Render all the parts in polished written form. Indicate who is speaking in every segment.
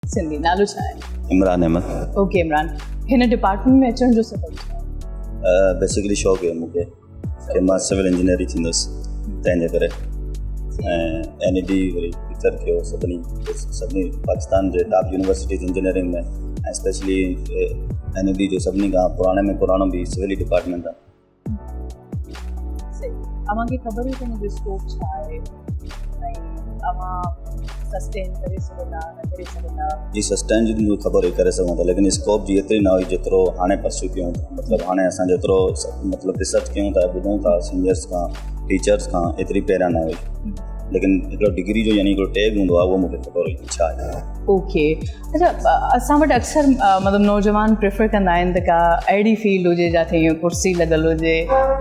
Speaker 1: सिंधी नालो छा आहे?
Speaker 2: इमरान अहमद।
Speaker 1: ओके इमरान, हिन डिपार्टमेंट में अचण जो सबब छा आहे?
Speaker 2: बेसिकली शौक़ु आहे मूंखे कि मां सिविल इंजीनियरिंग थींदुसि, तंहिंजे करे ऐं NED वरी टीचर कयो सभिनी पाकिस्तान जे टॉप यूनिवर्सिटीज़ इंजीनियरिंग में, ऐं स्पेशली NED जो सभिनी खां पुराणे में पुराणो बि सिविल डिपार्टमेंट आहे।
Speaker 1: अव्हांखे ख़बर हुई त हिन जो स्कोप छा आहे ऐं अव्हां सस्टेन करे सघंदा न करे सघंदा?
Speaker 2: जी सस्टेन जी मूंखे ख़बर हुई करे सघूं था, लेकिन स्कोप जी एतिरी न हुई जेतिरो हाणे परस्यू कयूं था। मतिलबु हाणे असां जेतिरो मतिलबु रिसर्च कयूं था, ॿुधूं था सीनियर्स खां, टीचर्स खां, एतिरी पहिरियां न हुई। लेकिन हिकिड़ो डिग्री जो यानी हिकिड़ो टैग हूंदो आहे, उहो मूंखे ख़बर हुई छा आहे।
Speaker 1: ओके, अच्छा असां वटि अक्सर मतिलबु नौजवान प्रेफर कंदा आहिनि त का अहिड़ी फील्ड हुजे जिथे हीअं कुर्सी लॻल हुजे,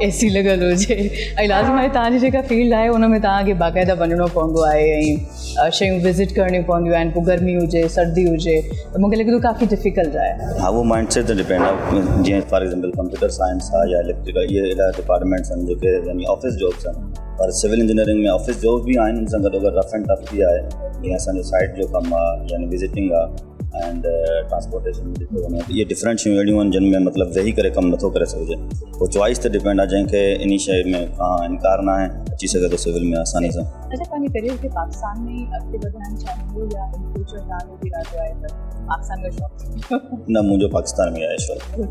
Speaker 1: AC लॻल हुजे, ऐं लाज़िम आहे तव्हांजी जेका फील्ड आहे उन में तव्हांखे बाक़ाइदा वञिणो पवंदो आहे ऐं शयूं विज़िट करणियूं पवंदियूं आहिनि, पोइ गर्मी हुजे सर्दी हुजे, त मूंखे लॻे थो काफ़ी डिफ़िकल्ट आहे।
Speaker 2: हा, उहो माइंडसेट ते डिपेंड आहे। जीअं फॉर एग्ज़ाम्पल कंप्यूटर साइंस आहे या इलेक्ट्रिकल, इहे अहिड़ा डिपार्टमेंट्स आहिनि जेके यानी ऑफिस जॉब्स आहिनि। पर सिविल इंजीनियरिंग में ऑफिस जॉब बि आहिनि, उन सां गॾु रफ एंड टफ बि आहे। जीअं असांजो साइट जो कमु आहे यानी विज़िटिंग आहे एंड ट्रांसपोर्टेशन ॾिठो वञे, इहे डिफरेंट शयूं अहिड़ियूं आहिनि जिन में मतिलबु वेही करे कमु नथो करे सघिजे। उहो चॉइस ते डिपेंड आहे, जंहिंखे इन शइ में का इनकार न आहे, अची सघे थो सिविल में आसानी सां।
Speaker 1: अच्छा, पंहिंजे करियर खे पाकिस्तान में ई अॻिते वधाइणु चाहींदो या इन फ्यूचर तव्हांजो बि इरादो आहे त पाकिस्तान में शौक़ु?
Speaker 2: न, मुंहिंजो पाकिस्तान में आहे शौक़ु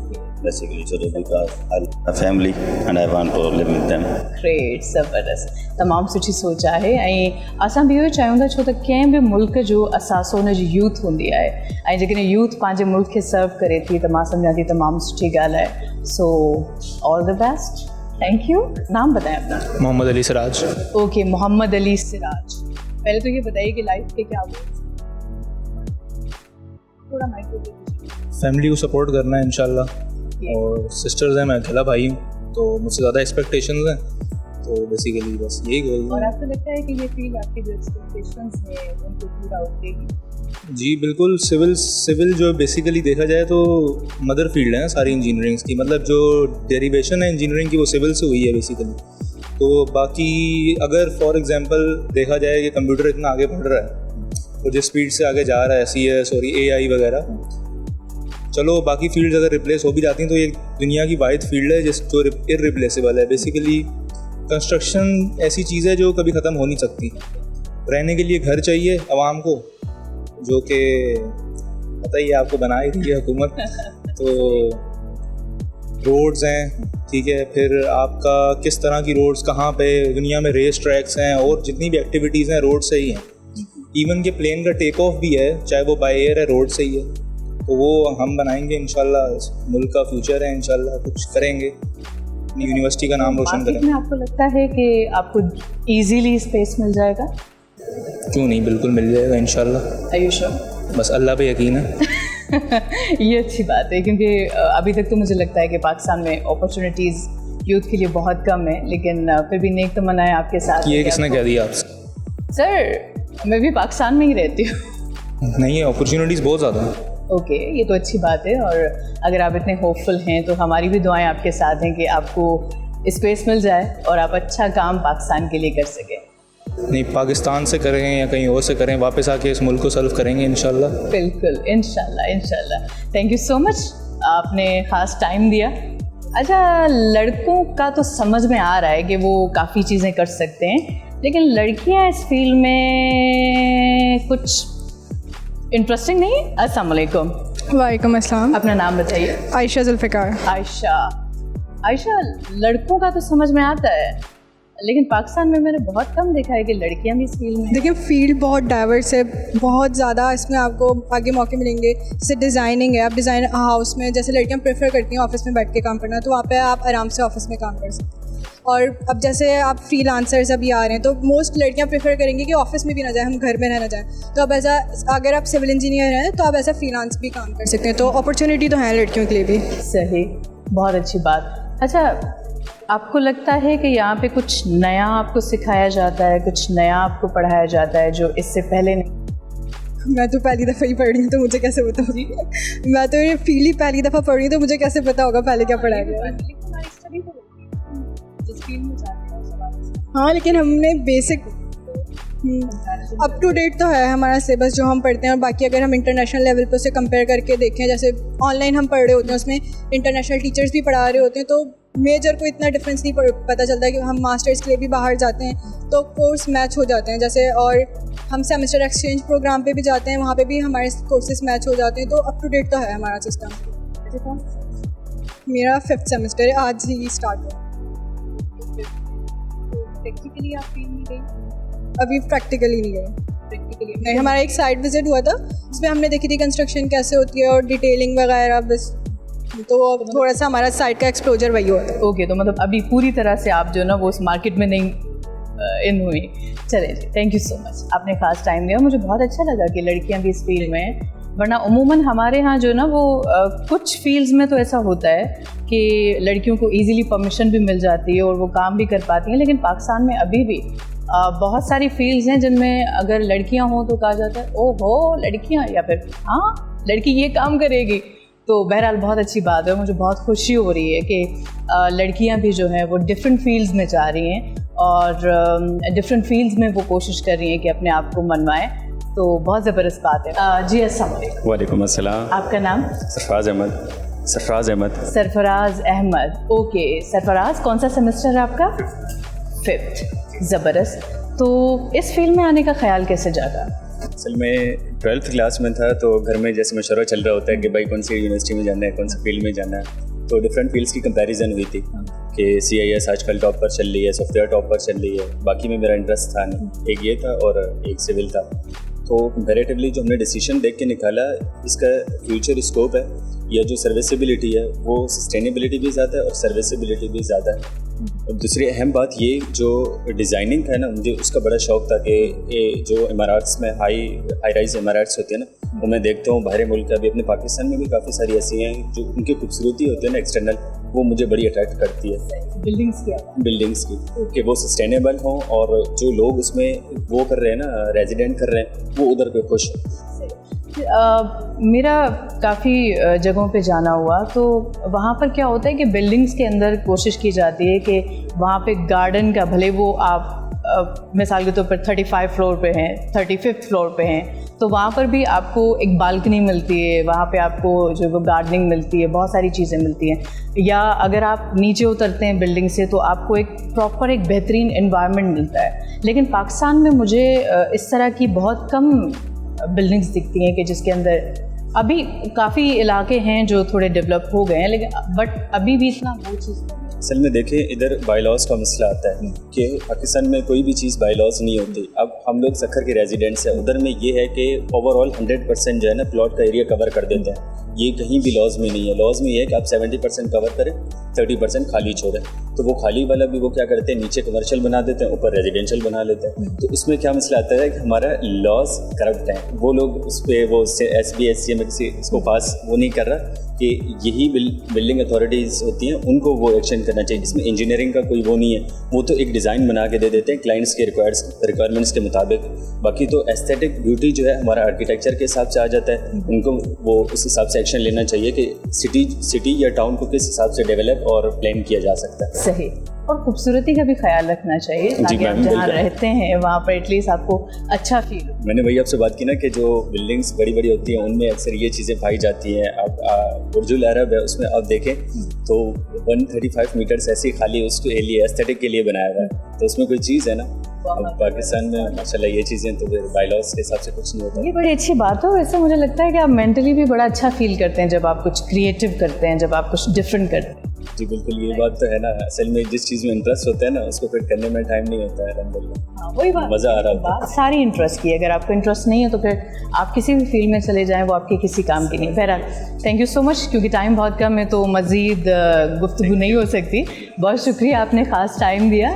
Speaker 2: बेसिकली, छो जो because family and I want to live with them.
Speaker 1: Great, ज़बरदस्त, तमामु सुठी सोच आहे। ऐं असां बि इहो ई चाहियूं था, छो त कंहिं बि मुल्क जो असासो हुनजी यूथ हूंदी आहे, ऐं जेकॾहिं यूथ पंहिंजे मुल्क खे सर्व करे थी त मां सम्झां थी तमामु सुठी ॻाल्हि आहे। So all the best, thank you. नाम बताएं अपना?
Speaker 3: मोहम्मद अली सिराज।
Speaker 1: ओके, मोहम्मद अली सिराज। पहले तो ये बताइए कि लाइफ के क्या गोल्स? थोड़ा माइक्रो
Speaker 3: फैमिली को सपोर्ट करना है इंशाल्लाह, और सिस्टर्स हैं, मैं अकेला भाई हूँ, तो मुझसे ज़्यादा एक्सपेक्टेशंस हैं, तो बेसिकली बस यही गोल है।
Speaker 1: और आपको लगता है कि ये फील्ड आपकी जो एक्सपेक्टेशंस हैं उनको पूरा करेगी?
Speaker 3: जी बिल्कुल। सिविल जो बेसिकली देखा जाए तो मदर फील्ड है सारी इंजीनियरिंग्स की, मतलब जो डेरिवेशन है इंजीनियरिंग की वो सिविल से हुई है बेसिकली। तो बाकी अगर फॉर एग्जांपल देखा जाए कि कंप्यूटर इतना आगे बढ़ रहा है और जिस स्पीड से आगे जा रहा है CS और AI वगैरह, चलो बाकी फील्ड्स अगर रिप्लेस हो भी जाती हैं तो ये दुनिया की वाहिद फील्ड है जो इररिप्लेसेबल है। बेसिकली कंस्ट्रक्शन ऐसी चीज़ है जो कभी ख़त्म हो नहीं सकती। रहने के लिए घर चाहिए आवाम को, जो कि पता ही है आपको बना ही रही है हुकूमत, तो रोड्स हैं, ठीक है, फिर आपका किस तरह की रोड्स, कहाँ पे दुनिया में रेस ट्रैक्स हैं और जितनी भी एक्टिविटीज़ हैं रोड से ही हैं। इवन के प्लेन का टेक ऑफ भी है, चाहे वो बाय एयर है, रोड से ही है, तो वो हम बनाएंगे इंशाल्लाह। मुल्क का फ्यूचर है, इंशाल्लाह कुछ करेंगे, यूनिवर्सिटी का नाम रोशन करेंगे।
Speaker 1: आपको लगता है कि आपको इजीली स्पेस मिल जाएगा?
Speaker 3: क्यों नहीं, बिल्कुल मिल जाएगा इंशाल्लाह।
Speaker 1: Are you sure?
Speaker 3: बस अल्लाह पे यकीन है।
Speaker 1: ये अच्छी बात है, क्योंकि अभी तक तो मुझे लगता है कि पाकिस्तान में अपॉर्चुनिटीज़ यूथ के लिए बहुत कम है, लेकिन फिर भी नेक तमन्ना है आपके साथ।
Speaker 3: ये किसने कह दिया आपसे?
Speaker 1: सर मैं भी पाकिस्तान में ही रहती हूँ।
Speaker 3: नहीं है, अपॉर्चुनिटीज़ बहुत ज़्यादा हैं।
Speaker 1: ओके, ये तो अच्छी बात है, और अगर आप इतने होपफुल हैं तो हमारी भी दुआएं आपके साथ हैं कि आपको स्पेस मिल जाए और आप अच्छा काम पाकिस्तान के लिए कर सकें।
Speaker 3: नहीं, पाकिस्तान से करें या कहीं और से करें, वापस आके इस मुल्क को सर्व करेंगे इंशाल्लाह।
Speaker 1: बिल्कुल, इंशाल्लाह। थैंक यू सो मच, आपने ख़ास टाइम दिया। अच्छा, लड़कों का तो समझ में आ रहा है कि वो काफ़ी चीज़ें कर सकते हैं, लेकिन लड़कियां इस फील्ड में कुछ इंटरेस्टिंग नहीं? अस्सलाम वालेकुम।
Speaker 4: वालेकुम अस्सलाम।
Speaker 1: अपना नाम बताइए।
Speaker 4: आयशा जुल्फ़िकार।
Speaker 1: आयशा, लड़कों का तो समझ में आता है, लेकिन पाकिस्तान में मैंने बहुत कम देखा है कि लड़कियां भी इस फील्ड में।
Speaker 4: देखिए, फील्ड बहुत डाइवर्स है, बहुत ज़्यादा इसमें आपको आगे मौके मिलेंगे। जैसे डिज़ाइनिंग है, आप डिज़ाइन हाउस में, जैसे लड़कियां प्रेफर करती हैं ऑफिस में बैठ के काम करना, तो वहाँ पे आप आराम से ऑफिस में काम कर सकते हैं। और अब जैसे आप फ्रीलांसर्स अभी आ रहे हैं, तो मोस्ट लड़कियां प्रेफर करेंगी कि ऑफिस में भी ना जाए, हम घर में रहना जाएं। तो अब ऐसा, अगर आप सिविल इंजीनियर हैं तो आप ऐसा फ्रीलांस भी काम कर सकते हैं, तो अपॉर्चुनिटी तो है लड़कियों के लिए भी।
Speaker 1: सही, बहुत अच्छी बात। अच्छा, आपको लगता है कि यहाँ पे कुछ नया आपको सिखाया जाता है, कुछ नया आपको पढ़ाया जाता है जो इससे पहले नहीं?
Speaker 4: मैं तो पहली दफ़ा ही पढ़ रही हूँ, तो मुझे कैसे पता होगी? मैं तो ये फील्ड ही पहली दफ़ा पढ़ रही हूँ, तो मुझे कैसे पता होगा पहले क्या पढ़ाया गया? हाँ, लेकिन हमने बेसिक अप टू डेट तो है हमारा सिलेबस जो हम पढ़ते हैं, और बाकी अगर हम इंटरनेशनल लेवल पर उसे कंपेयर करके देखें, जैसे ऑनलाइन हम पढ़ रहे होते हैं उसमें इंटरनेशनल टीचर्स भी पढ़ा रहे होते हैं, तो मेजर को इतना डिफरेंस नहीं पता चलता कि हम मास्टर्स के लिए भी बाहर जाते हैं तो कोर्स मैच हो जाते हैं जैसे, और हम सेमेस्टर एक्सचेंज प्रोग्राम पे भी जाते हैं, वहाँ पे भी हमारे कोर्सेज मैच हो जाते हैं, तो अप टू डेट तो है हमारा सिस्टम। मेरा 5th सेमेस्टर है, आज ही स्टार्ट हुआ।
Speaker 1: प्रैक्टिकली आप फील नहीं गई?
Speaker 4: अभी प्रैक्टिकली नहीं गए। नहीं, हमारा एक साइट विजिट हुआ था, उसमें हमने देखी थी कंस्ट्रक्शन कैसे होती है और डिटेलिंग वगैरह, बस तो थोड़ा सा हमारा साइट का एक्सपोजर वही हुआ था।
Speaker 1: ओके, तो मतलब अभी पूरी तरह से आप जो ना वो उस मार्केट में नहीं इन हुई। चले जी, थैंक यू सो मच, आपने खास टाइम दिया। मुझे बहुत अच्छा लगा कि लड़कियां भी इस फील्ड में हैं, वरना उमूमन हमारे यहाँ जो ना वो कुछ फील्ड्स में तो ऐसा होता है कि लड़कियों को इजीली परमिशन भी मिल जाती है और वो काम भी कर पाती हैं, लेकिन पाकिस्तान में अभी भी बहुत सारी फील्ड्स हैं जिनमें अगर लड़कियां हों तो कहा जाता है ओहो लड़कियां, या फिर हाँ लड़की ये काम करेगी। तो बहरहाल बहुत अच्छी बात है, मुझे बहुत खुशी हो रही है कि लड़कियां भी जो हैं वो डिफरेंट फील्ड्स में जा रही हैं और डिफरेंट फील्ड्स में वो कोशिश कर रही हैं कि अपने आप को मनवाएं, तो बहुत ज़बरदस्त बात है। जी अस्सलाम वालेकुम।
Speaker 5: वालेकुम अस्सलाम।
Speaker 1: आपका नाम?
Speaker 5: सरफराज अहमद।
Speaker 1: सरफराज अहमद, ओके। सरफराज, कौन सा सेमेस्टर है आपका? 5th। ज़बरदस्त। तो इस फील्ड में आने का ख्याल कैसे जागा?
Speaker 5: असल में 12th क्लास में था तो घर में जैसे मशवरा चल रहा होता है कि भाई कौन सी यूनिवर्सिटी में जाना है, कौन सी फील्ड में जाना है, तो डिफरेंट फील्ड्स की कंपैरिजन हुई थी कि CIS आजकल टॉप पर चल रही है, सॉफ्टवेयर टॉप पर चल रही है, बाकी में मेरा इंटरेस्ट था नहीं, एक ये था और एक सिविल था। तो कंपैरेटिवली जो हमने डिसीजन देख के निकाला, इसका फ्यूचर स्कोप है या जो सर्विसेबिलिटी है वो सस्टेनेबिलिटी भी ज़्यादा है और सर्विसेबिलिटी भी ज़्यादा है। और दूसरी अहम बात ये जो डिज़ाइनिंग है ना, मुझे उसका बड़ा शौक़ था कि ये जो इमारात्स में हाई राइज इमारात्स होती है ना, वो मैं देखता हूँ बाहर मुल्क, अभी अपने पाकिस्तान में भी काफ़ी सारी ऐसी हैं जो उनकी खूबसूरती होती है ना एक्सटर्नल, वो मुझे बड़ी अट्रैक्ट करती है। बिल्डिंग्स की कि वो सस्टेनेबल हों और जो लोग उसमें वो कर रहे हैं ना, रेजिडेंट कर रहे हैं, वो उधर पे खुश हों।
Speaker 1: मेरा काफ़ी जगहों पे जाना हुआ, तो वहाँ पर क्या होता है कि बिल्डिंग्स के अंदर कोशिश की जाती है कि वहाँ पे गार्डन का, भले वो आप मिसाल के तौर पर 35 फ्लोर पे हैं, 35th फ्लोर पे हैं, तो वहाँ पर भी आपको एक बालकनी मिलती है, वहाँ पे आपको जो वो गार्डनिंग मिलती है, बहुत सारी चीज़ें मिलती हैं। या अगर आप नीचे उतरते हैं बिल्डिंग से तो आपको एक प्रॉपर एक बेहतरीन एनवायरनमेंट मिलता है। लेकिन पाकिस्तान में मुझे इस तरह की बहुत कम बिल्डिंग्स दिखती हैं कि जिसके अंदर अभी काफ़ी इलाके हैं जो थोड़े डेवलप हो गए हैं, लेकिन बट अभी भी इतना वो चीज़।
Speaker 5: असल में देखें, इधर बायलॉज का मसला आता है कि पाकिस्तान में कोई भी चीज़ बायलॉज नहीं होती। अब हम लोग सखर के रेजिडेंट्स हैं, उधर में ये है कि ओवरऑल 100% जो है ना प्लॉट का एरिया कवर कर देते हैं, ये कहीं भी लॉज में नहीं है। लॉज में ये है कि आप 70% कवर करें, 30% खाली छोड़ें, तो वो खाली वाला भी वो क्या करते हैं, नीचे कमर्शियल बना देते हैं, ऊपर रेजिडेंशियल बना लेते हैं। तो इसमें क्या मसला आता है कि हमारा लॉज करप्ट है, वो लोग उस पर वो SB SC में किसी इसको पास वो नहीं कर रहा कि यही बिल्डिंग अथॉरिटीज़ होती हैं, उनको वो एक्शन करना चाहिए। जिसमें इंजीनियरिंग का कोई वो नहीं है, वो तो एक डिज़ाइन बना के दे देते हैं क्लाइंट्स के रिक्वायरमेंट्स के मुताबिक। बाकी तो एस्थेटिक ब्यूटी जो है हमारा आर्किटेक्चर के हिसाब से आ जाता है, उनको वो उस हिसाब से एक्शन लेना चाहिए कि सिटी या टाउन को किस हिसाब से डेवलप और प्लान किया जा सकता है।
Speaker 1: सही, और खूबसूरती का भी ख्याल रखना चाहिए ताकि आप जहाँ रहते हैं वहाँ पर एटलीस्ट आपको अच्छा फील हो।
Speaker 5: मैंने वही आपसे बात की ना कि जो बिल्डिंग्स बड़ी बड़ी होती हैं उनमें अक्सर ये चीज़ें पाई जाती हैं। अब बुर्जुल अरब है, उसमें आप देखें तो 135 मीटर्स ऐसी खाली उसके लिए एस्थेटिक के लिए बनाया हुआ है, तो उसमें कोई चीज़ है ना। अब पाकिस्तान में माशाल्लाह ये चीज़ें तो फिर बायलॉज के हिसाब से कुछ नहीं होता।
Speaker 1: ये बड़ी अच्छी बात है। वैसे मुझे लगता है कि आप मेंटली भी बड़ा अच्छा फील करते हैं जब आप कुछ क्रिएटिव करते हैं, जब आप कुछ डिफरेंट करते हैं।
Speaker 5: जी बिल्कुल, ये बात तो है ना। असल में जिस चीज़ में इंटरेस्ट होता है ना, उसको फिर करने में टाइम नहीं होता है।
Speaker 1: हाँ, वही बात,
Speaker 5: मज़ा आ रहा है।
Speaker 1: बात सारी इंटरेस्ट की। अगर आपको इंटरेस्ट नहीं है तो फिर आप किसी भी फील्ड में चले जाएं, वो आपके किसी काम की नहीं। बहरहाल थैंक यू सो मच, क्योंकि टाइम बहुत कम है तो मज़ीद गुफ्तगू नहीं हो सकती। बहुत शुक्रिया, आपने ख़ास टाइम दिया।